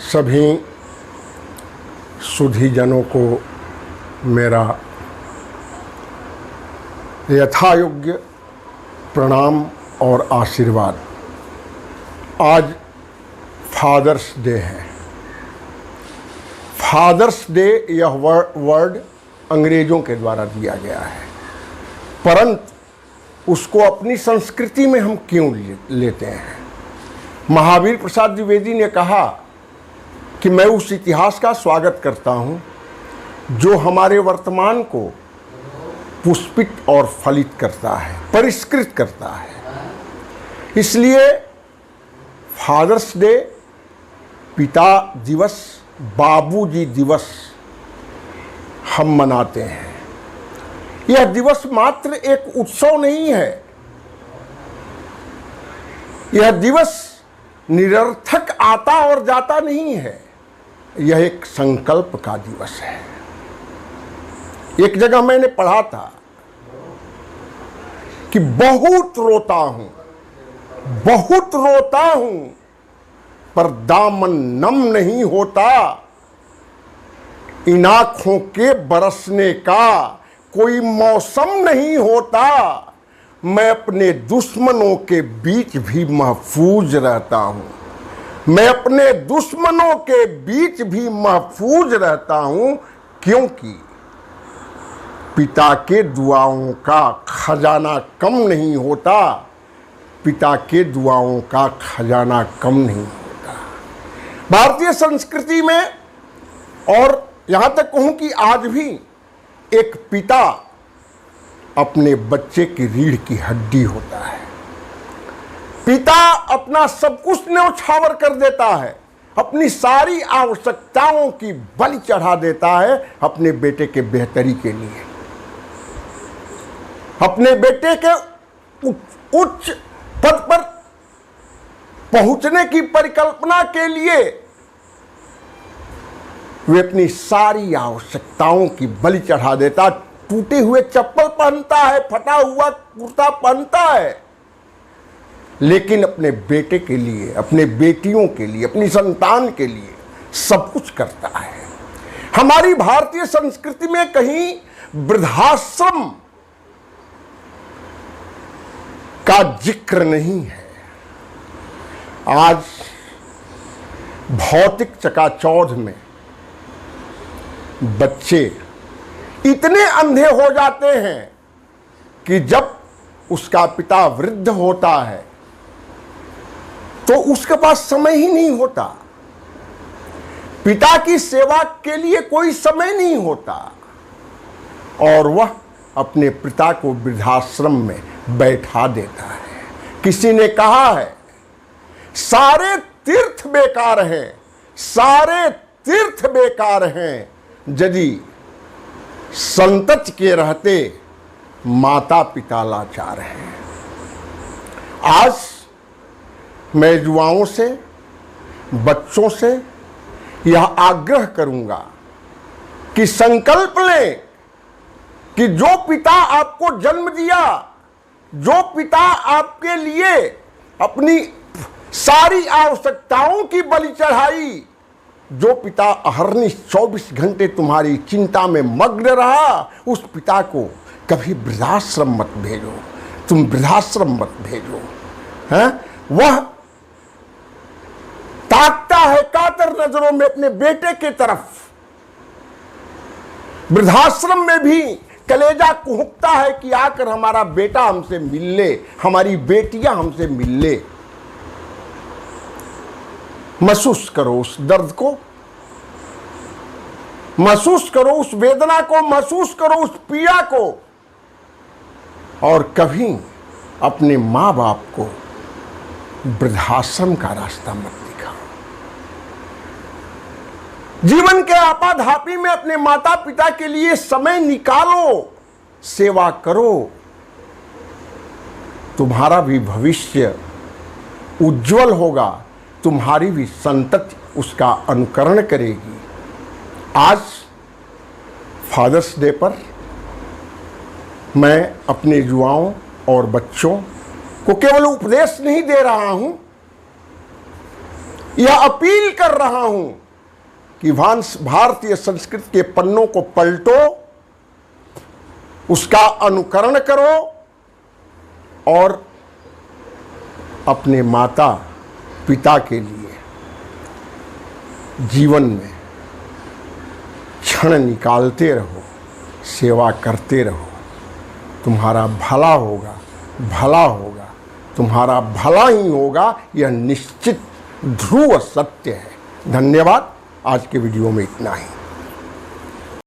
सभी सुधीजनों को मेरा यथायोग्य प्रणाम और आशीर्वाद। आज फादर्स डे है। फादर्स डे यह वर्ड अंग्रेजों के द्वारा दिया गया है, परंतु उसको अपनी संस्कृति में हम क्यों लेते हैं? महावीर प्रसाद द्विवेदी ने कहा कि मैं उस इतिहास का स्वागत करता हूं जो हमारे वर्तमान को पुष्पित और फलित करता है, परिष्कृत करता है। इसलिए फादर्स डे, पिता दिवस, बाबूजी दिवस हम मनाते हैं। यह दिवस मात्र एक उत्सव नहीं है, यह दिवस निरर्थक आता और जाता नहीं है, यह एक संकल्प का दिवस है। एक जगह मैंने पढ़ा था कि बहुत रोता हूं पर दामन नम नहीं होता, इन आंखों के बरसने का कोई मौसम नहीं होता, मैं अपने दुश्मनों के बीच भी महफूज रहता हूं, मैं अपने दुश्मनों के बीच भी महफूज रहता हूं, क्योंकि पिता के दुआओं का खजाना कम नहीं होता, पिता के दुआओं का खजाना कम नहीं होता। भारतीय संस्कृति में, और यहां तक कहूं कि आज भी, एक पिता अपने बच्चे की रीढ़ की हड्डी होता है। पिता अपना सब कुछ न्यौछावर कर देता है, अपनी सारी आवश्यकताओं की बलि चढ़ा देता है अपने बेटे के बेहतरी के लिए, अपने बेटे के उच्च पद पर पहुंचने की परिकल्पना के लिए वे अपनी सारी आवश्यकताओं की बलि चढ़ा देता। टूटे हुए चप्पल पहनता है, फटा हुआ कुर्ता पहनता है, लेकिन अपने बेटे के लिए, अपने बेटियों के लिए, अपनी संतान के लिए सब कुछ करता है। हमारी भारतीय संस्कृति में कहीं वृद्धाश्रम का जिक्र नहीं है। आज भौतिक चकाचौंध में बच्चे इतने अंधे हो जाते हैं कि जब उसका पिता वृद्ध होता है तो उसके पास समय ही नहीं होता, पिता की सेवा के लिए कोई समय नहीं होता, और वह अपने पिता को वृद्धाश्रम में बैठा देता है। किसी ने कहा है, सारे तीर्थ बेकार हैं, सारे तीर्थ बेकार हैं, यदि संतति के रहते माता पिता लाचार हैं। आज मैं युवाओं से, बच्चों से यह आग्रह करूंगा कि संकल्प लें कि जो पिता आपको जन्म दिया, जो पिता आपके लिए अपनी सारी आवश्यकताओं की बलि चढ़ाई, जो पिता अहर्निश 24 घंटे तुम्हारी चिंता में मग्न रहा, उस पिता को कभी वृद्धाश्रम मत भेजो, तुम वृद्धाश्रम मत भेजो। हैं? वह ताकता है कातर नजरों में अपने बेटे के तरफ। वृद्धाश्रम में भी कलेजा कुहकता है कि आकर हमारा बेटा हमसे मिल ले, हमारी बेटियां हमसे मिल ले। महसूस करो उस दर्द को, महसूस करो उस वेदना को, महसूस करो उस पीड़ा को, और कभी अपने मां बाप को वृद्धाश्रम का रास्ता मत दिखाओ। जीवन के आपाधापी में अपने माता पिता के लिए समय निकालो, सेवा करो, तुम्हारा भी भविष्य उज्जवल होगा, तुम्हारी भी संतति उसका अनुकरण करेगी। आज फादर्स डे पर मैं अपने युवाओं और बच्चों को केवल उपदेश नहीं दे रहा हूं, यह अपील कर रहा हूं कि भारतीय संस्कृति के पन्नों को पलटो, उसका अनुकरण करो और अपने माता पिता के लिए जीवन में क्षण निकालते रहो, सेवा करते रहो। तुम्हारा भला होगा, भला होगा, तुम्हारा भला ही होगा, यह निश्चित ध्रुव सत्य है। धन्यवाद। आज के वीडियो में इतना ही।